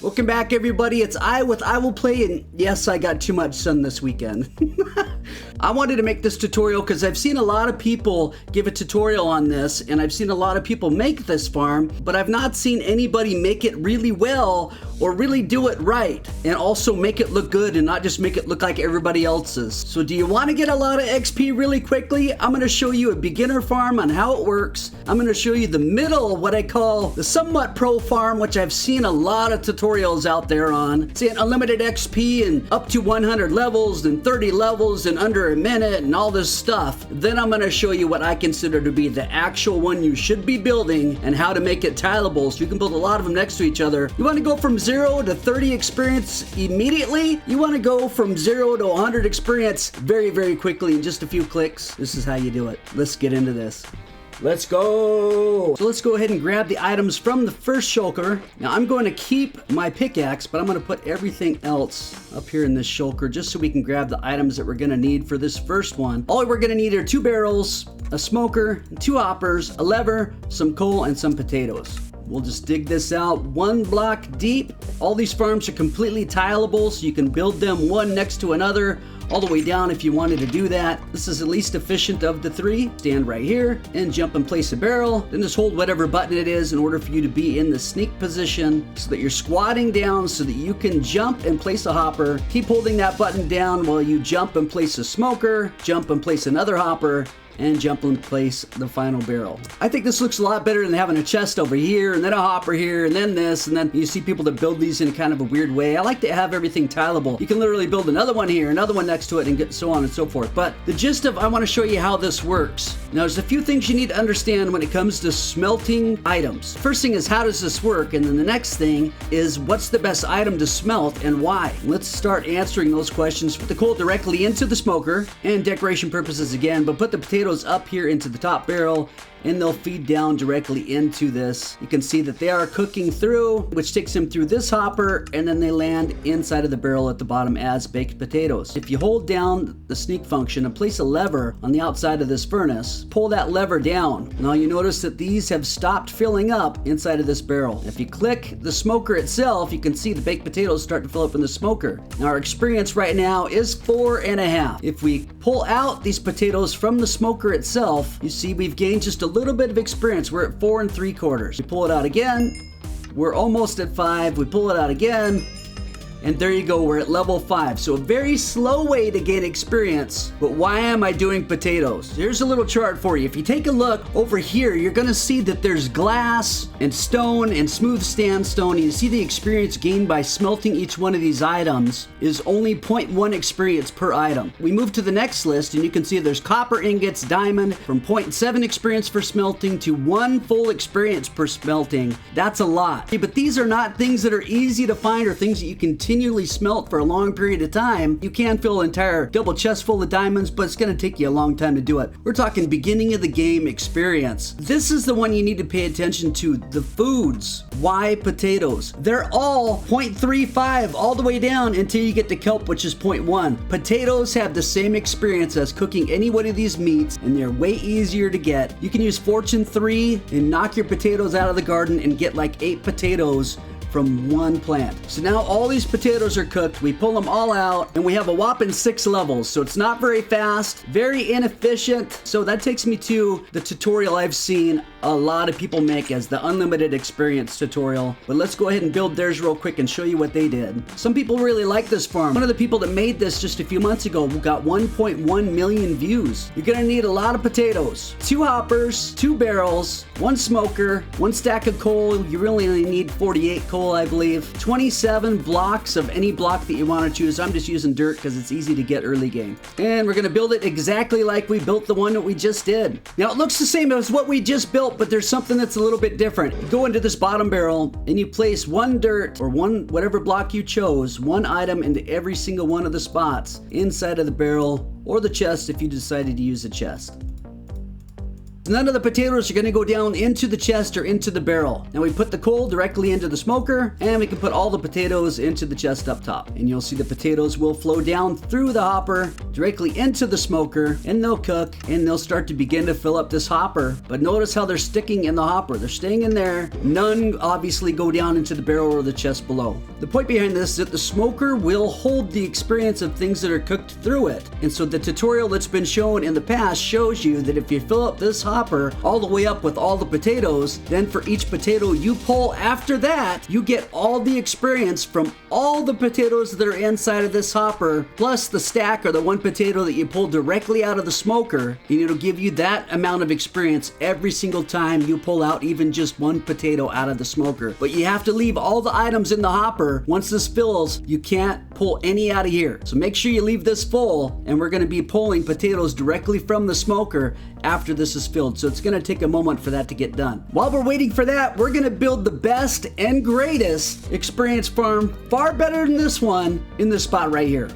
Welcome back, everybody. It's I Will Play, and yes, I got too much sun this weekend. I wanted to make this tutorial because I've seen a lot of people give a tutorial on this, and I've seen a lot of people make this farm, but I've not seen anybody make it really well or really do it right, and also make it look good and not just make it look like everybody else's. So do you want to get a lot of XP really quickly? I'm going to show you a beginner farm on how it works. I'm going to show you the middle, what I call the somewhat pro farm, which I've seen a lot of tutorials out there on, saying unlimited XP and up to 100 levels and 30 levels in under a minute and all this stuff. Then I'm going to show you what I consider to be the actual one you should be building and how to make it tileable so you can build a lot of them next to each other. You want to go from 0 to 30 experience immediately? You want to go from 0 to 100 experience very, very quickly in just a few clicks? This is how you do it. Let's get into this. Let's go! So let's go ahead and grab the items from the first shulker. Now I'm going to keep my pickaxe, but I'm going to put everything else up here in this shulker just so we can grab the items that we're going to need for this first one. All we're going to need are 2 barrels, a smoker, 2 hoppers, a lever, some coal, and some potatoes. We'll just dig this out 1 block deep. All these farms are completely tileable, so you can build them one next to another, all the way down if you wanted to do that. This is the least efficient of the 3. Stand right here and jump and place a barrel. Then just hold whatever button it is in order for you to be in the sneak position so that you're squatting down so that you can jump and place a hopper. Keep holding that button down while you jump and place a smoker, jump and place another hopper, and jump and place the final barrel. I think this looks a lot better than having a chest over here and then a hopper here and then this, and then you see people that build these in kind of a weird way. I like to have everything tileable. You can literally build another one here, another one next to it, and get so on and so forth. But the gist of I want to show you how this works. Now there's a few things you need to understand when it comes to smelting items. First thing is, how does this work? And then the next thing is, what's the best item to smelt and why? Let's start answering those questions. Put the coal directly into the smoker and decoration purposes again, but put the potatoes up here into the top barrel and they'll feed down directly into this. You can see that they are cooking through, which takes them through this hopper, and then they land inside of the barrel at the bottom as baked potatoes. If you hold down the sneak function and place a lever on the outside of this furnace, pull that lever down. Now you notice that these have stopped filling up inside of this barrel. If you click the smoker itself, you can see the baked potatoes start to fill up in the smoker. Now our experience right now is 4.5. If we pull out these potatoes from the smoker itself, you see we've gained just a little bit of experience. We're at 4 3/4. We pull it out again, we're almost at 5. We pull it out again, and there you go, we're at level 5. So a very slow way to gain experience. But why am I doing potatoes? Here's a little chart for you. If you take a look over here, you're gonna see that there's glass and stone and smooth sandstone. And you see the experience gained by smelting each one of these items is only 0.1 experience per item. We move to the next list and you can see there's copper ingots, diamond, from 0.7 experience for smelting to 1 full experience per smelting. That's a lot. But these are not things that are easy to find or things that you can continually smelt for a long period of time. You can fill an entire double chest full of diamonds, but it's going to take you a long time to do it. We're talking beginning of the game experience. This is the one you need to pay attention to. The foods. Why potatoes? They're all 0.35 all the way down until you get to kelp, which is 0.1. Potatoes have the same experience as cooking any one of these meats, and they're way easier to get. You can use Fortune 3 and knock your potatoes out of the garden and get like 8 potatoes from 1 plant. So now all these potatoes are cooked. We pull them all out and we have a whopping 6 levels. So it's not very fast, very inefficient. So that takes me to the tutorial I've seen a lot of people make as the unlimited experience tutorial. But let's go ahead and build theirs real quick and show you what they did. Some people really like this farm. One of the people that made this just a few months ago got 1.1 million views. You're gonna need a lot of potatoes, 2 hoppers, 2 barrels, 1 smoker, 1 stack of coal. You really only need 48 coal, I believe. 27 blocks of any block that you want to choose. I'm just using dirt because it's easy to get early game. And we're going to build it exactly like we built the one that we just did. Now it looks the same as what we just built, but there's something that's a little bit different. You go into this bottom barrel and you place 1 dirt or 1 whatever block you chose, 1 item into every single one of the spots inside of the barrel or the chest if you decided to use a chest. So none of the potatoes are gonna go down into the chest or into the barrel. Now we put the coal directly into the smoker, and we can put all the potatoes into the chest up top. And you'll see the potatoes will flow down through the hopper, directly into the smoker, and they'll cook, and they'll start to begin to fill up this hopper. But notice how they're sticking in the hopper. They're staying in there. None obviously go down into the barrel or the chest below. The point behind this is that the smoker will hold the experience of things that are cooked through it. And so the tutorial that's been shown in the past shows you that if you fill up this hopper all the way up with all the potatoes, then for each potato you pull after that, you get all the experience from all the potatoes that are inside of this hopper, plus the stack or the one potato that you pull directly out of the smoker, and it'll give you that amount of experience every single time you pull out even just one potato out of the smoker. But you have to leave all the items in the hopper. Once this fills, you can't pull any out of here. So make sure you leave this full, and we're going to be pulling potatoes directly from the smoker after this is filled. So it's going to take a moment for that to get done. While we're waiting for that, we're going to build the best and greatest experience farm, far better than this one, in this spot right here.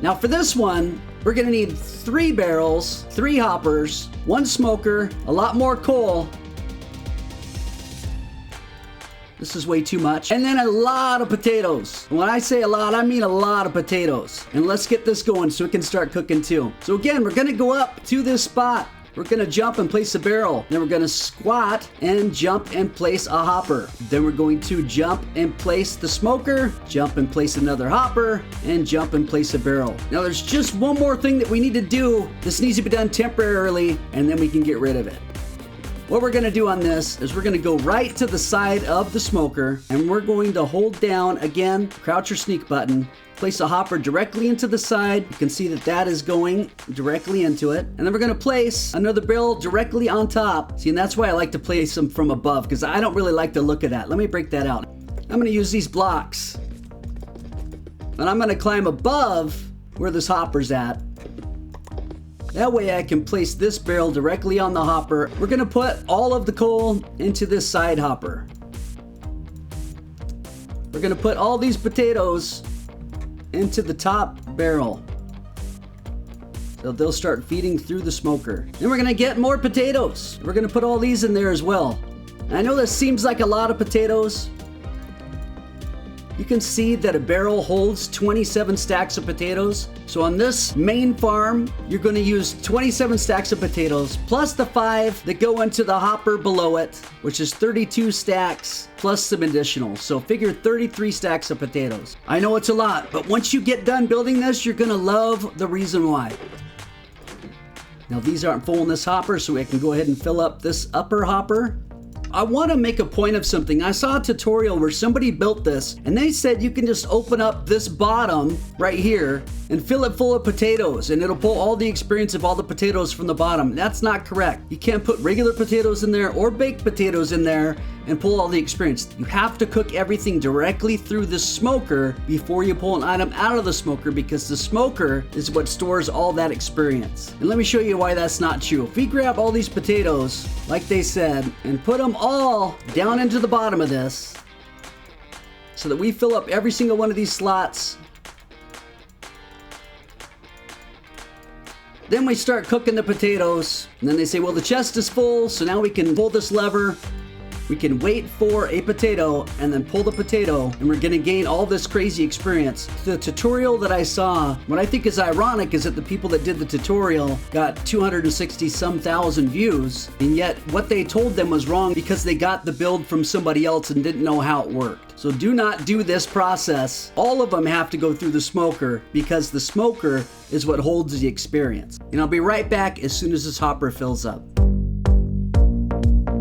Now for this one, we're going to need 3 barrels, 3 hoppers, 1 smoker, a lot more coal. This is way too much. And then a lot of potatoes. When I say a lot, I mean a lot of potatoes. And let's get this going so we can start cooking too. So again, we're gonna go up to this spot. We're gonna jump and place a barrel. Then we're gonna squat and jump and place a hopper. Then we're going to jump and place the smoker, jump and place another hopper, and jump and place a barrel. Now there's just one more thing that we need to do. This needs to be done temporarily, and then we can get rid of it. What we're gonna do on this is we're gonna go right to the side of the smoker, and we're going to hold down, again, crouch or sneak button, place a hopper directly into the side. You can see that that is going directly into it. And then we're gonna place another barrel directly on top. See, and that's why I like to place them from above, because I don't really like the look of that. Let me break that out. I'm gonna use these blocks, and I'm gonna climb above where this hopper's at. That way I can place this barrel directly on the hopper. We're gonna put all of the coal into this side hopper. We're gonna put all these potatoes into the top barrel. So they'll start feeding through the smoker. Then we're gonna get more potatoes. We're gonna put all these in there as well. I know this seems like a lot of potatoes. You can see that a barrel holds 27 stacks of potatoes. So on this main farm, you're going to use 27 stacks of potatoes, plus the 5 that go into the hopper below it, which is 32 stacks, plus some additional. So figure 33 stacks of potatoes. I know it's a lot, but once you get done building this, you're going to love the reason why. Now these aren't full in this hopper, so I can go ahead and fill up this upper hopper. I want to make a point of something. I saw a tutorial where somebody built this, and they said you can just open up this bottom right here and fill it full of potatoes, and it'll pull all the experience of all the potatoes from the bottom. That's not correct. You can't put regular potatoes in there or baked potatoes in there and pull all the experience. You have to cook everything directly through the smoker before you pull an item out of the smoker, because the smoker is what stores all that experience. And let me show you why that's not true. If we grab all these potatoes, like they said, and put them all down into the bottom of this, so that we fill up every single one of these slots, then we start cooking the potatoes, and then they say, well, the chest is full, so now we can pull this lever. We can wait for a potato and then pull the potato, and we're gonna gain all this crazy experience. The tutorial that I saw, what I think is ironic is that the people that did the tutorial got 260 some thousand views, and yet what they told them was wrong because they got the build from somebody else and didn't know how it worked. So do not do this process. All of them have to go through the smoker, because the smoker is what holds the experience. And I'll be right back as soon as this hopper fills up.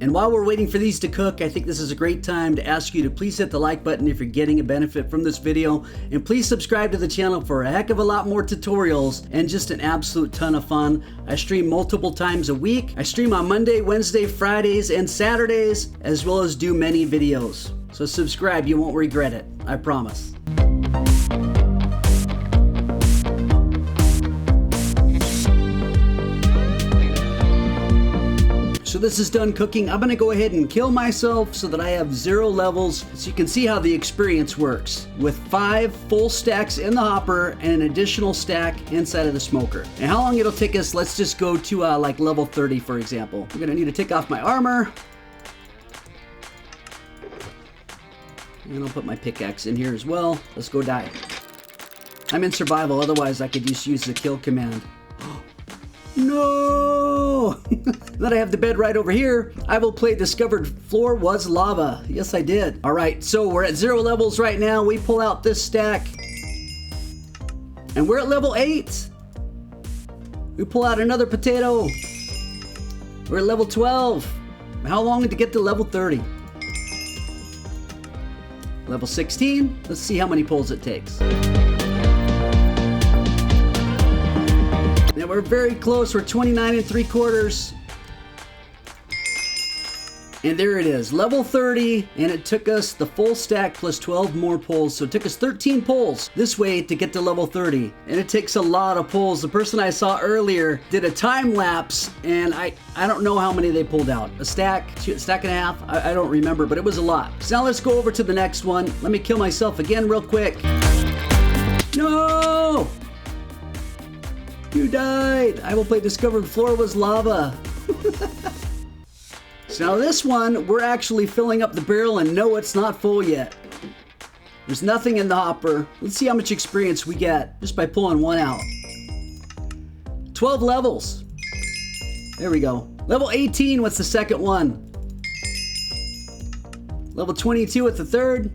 And while we're waiting for these to cook, I think this is a great time to ask you to please hit the like button if you're getting a benefit from this video, and please subscribe to the channel for a heck of a lot more tutorials and just an absolute ton of fun. I stream multiple times a week. I stream on Monday, Wednesday, Fridays, and Saturdays, as well as do many videos. So subscribe, you won't regret it, I promise. So this is done cooking, I'm gonna go ahead and kill myself so that I have 0 levels, so you can see how the experience works with 5 full stacks in the hopper and an additional stack inside of the smoker. And how long it'll take us, let's just go to like level 30, for example. I'm gonna need to take off my armor. And I'll put my pickaxe in here as well. Let's go die. I'm in survival, otherwise I could just use the kill command. No! Then I have the bed right over here. I will play discovered floor was lava. Yes, I did. All right, so we're at 0 levels right now. We pull out this stack. And we're at level 8. We pull out another potato. We're at level 12. How long to get to level 30? Level 16. Let's see how many pulls it takes. Now we're very close. We're 29 3/4. And there it is, level 30, and it took us the full stack plus 12 more pulls. So it took us 13 pulls this way to get to level 30. And it takes a lot of pulls. The person I saw earlier did a time lapse, and I don't know how many they pulled out. A stack and a half, I don't remember, but it was a lot. So now let's go over to the next one. Let me kill myself again real quick. No! You died. I will play discovered floor was lava. So now this one, we're actually filling up the barrel, and no, it's not full yet. There's nothing in the hopper. Let's see how much experience we get just by pulling one out. 12 levels. There we go. Level 18 with the second one. Level 22 with the third.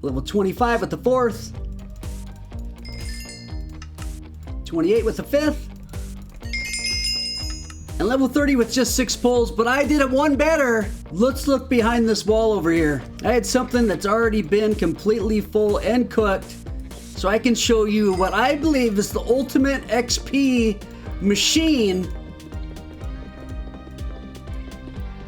Level 25 with the fourth. 28 with the fifth. And level 30 with just 6 pulls, but I did it one better. Let's look behind this wall over here. I had something that's already been completely full and cooked, so I can show you what I believe is the ultimate XP machine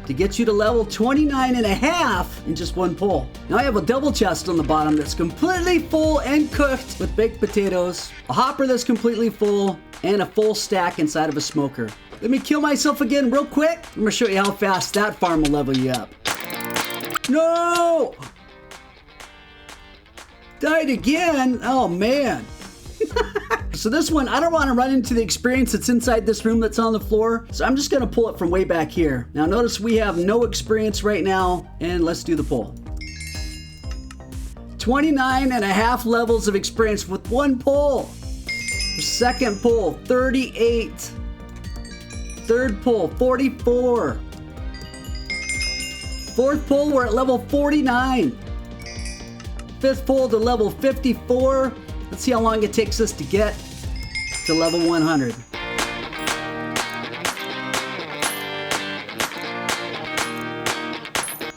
to get you to level 29.5 in just one pull. Now I have a double chest on the bottom that's completely full and cooked with baked potatoes, a hopper that's completely full, and a full stack inside of a smoker. Let me kill myself again real quick. I'm gonna show you how fast that farm will level you up. No! Died again? Oh man. So this one, I don't want to run into the experience that's inside this room that's on the floor. So I'm just gonna pull it from way back here. Now notice we have no experience right now, and let's do the pull. 29.5 levels of experience with one pull. Second pull, 38. Third pull, 44. Fourth pull, we're at level 49. Fifth pull to level 54. Let's see how long it takes us to get to level 100.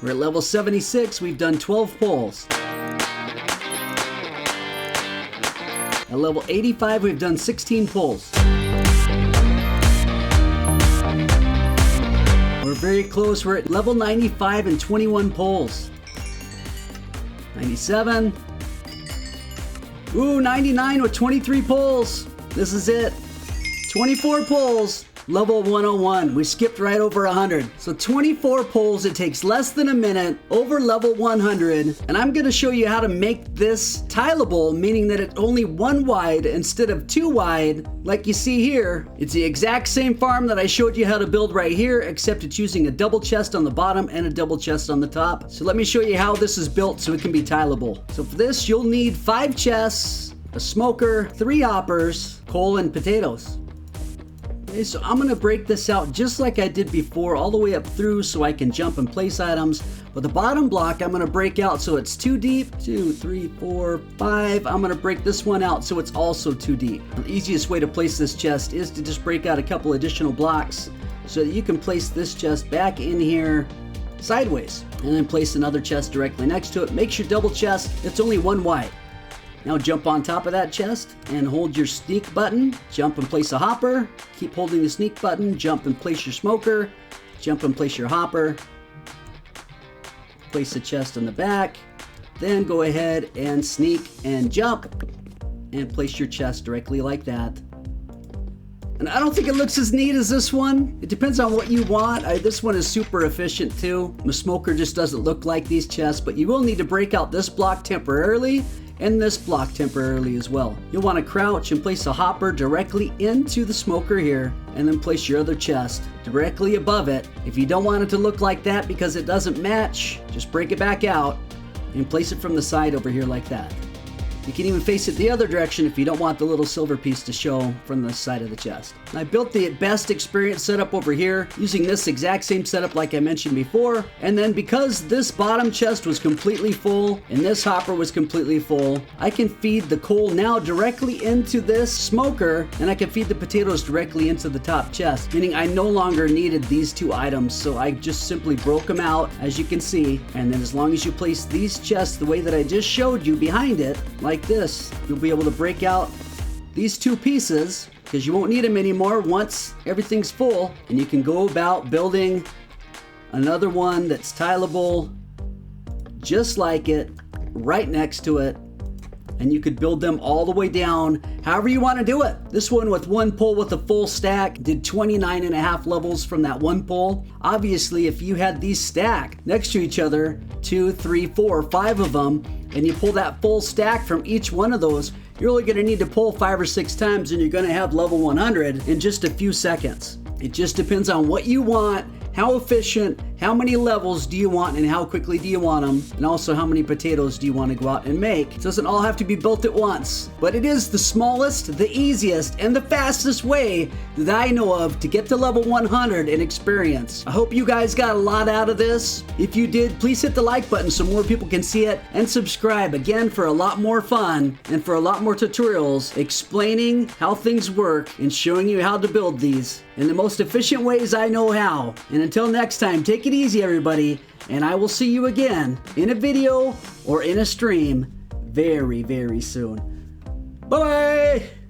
We're at level 76. We've done 12 pulls. At level 85, we've done 16 pulls. We're very close. We're at level 95 and 21 pulls. 97. Ooh, 99 with 23 pulls. This is it. 24 pulls. Level 101. We skipped right over 100. So 24 pulls. It takes less than a minute over level 100. And I'm going to show you how to make this tileable, meaning that it's only 1 wide instead of 2 wide, like you see here. It's the exact same farm that I showed you how to build right here, except it's using a double chest on the bottom and a double chest on the top. So let me show you how this is built so it can be tileable. So for this, you'll need 5 chests, a smoker, 3 hoppers, coal, and potatoes. Okay, so I'm gonna break this out just like I did before, all the way up through so I can jump and place items. But the bottom block I'm gonna break out so it's 2 deep, 2, 3, 4, 5. I'm gonna break this one out so it's also 2 deep. The easiest way to place this chest is to just break out a couple additional blocks so that you can place this chest back in here sideways, and then place another chest directly next to it. Make your double chest, it's only 1 wide. Now jump on top of that chest and hold your sneak button. Jump and place a hopper. Keep holding the sneak button. Jump and place your smoker. Jump and place your hopper. Place the chest on the back. Then go ahead and sneak and jump and place your chest directly like that. And I don't think it looks as neat as this one. It depends on what you want. This one is super efficient too. The smoker just doesn't look like these chests, but you will need to break out this block temporarily and this block temporarily as well. You'll want to crouch and place a hopper directly into the smoker here, and then place your other chest directly above it. If you don't want it to look like that because it doesn't match, just break it back out and place it from the side over here like that. You can even face it the other direction if you don't want the little silver piece to show from the side of the chest. I built the best experience setup over here using this exact same setup like I mentioned before. And then because this bottom chest was completely full and this hopper was completely full, I can feed the coal now directly into this smoker, and I can feed the potatoes directly into the top chest, meaning I no longer needed these two items. So I just simply broke them out, as you can see. And then as long as you place these chests the way that I just showed you behind it, like this, you'll be able to break out these two pieces because you won't need them anymore once everything's full, and you can go about building another one that's tileable just like it right next to it, and you could build them all the way down however you want to do it. This one with one pole with a full stack did 29.5 levels from that one pole. Obviously, if you had these stacked next to each other, 2, 3, 4, 5 of them, and you pull that full stack from each one of those, you're only going to need to pull 5 or 6 times and you're going to have level 100 in just a few seconds. It just depends on what you want, how efficient, how many levels do you want, and how quickly do you want them, and also how many potatoes do you want to go out and make. It doesn't all have to be built at once, but it is the smallest, the easiest, and the fastest way that I know of to get to level 100 in experience. I hope you guys got a lot out of this. If you did, please hit the like button so more people can see it, and subscribe again for a lot more fun and for a lot more tutorials explaining how things work and showing you how to build these in the most efficient ways I know how. And until next time, take it easy, everybody, and I will see you again in a video or in a stream very, very soon. Bye-bye!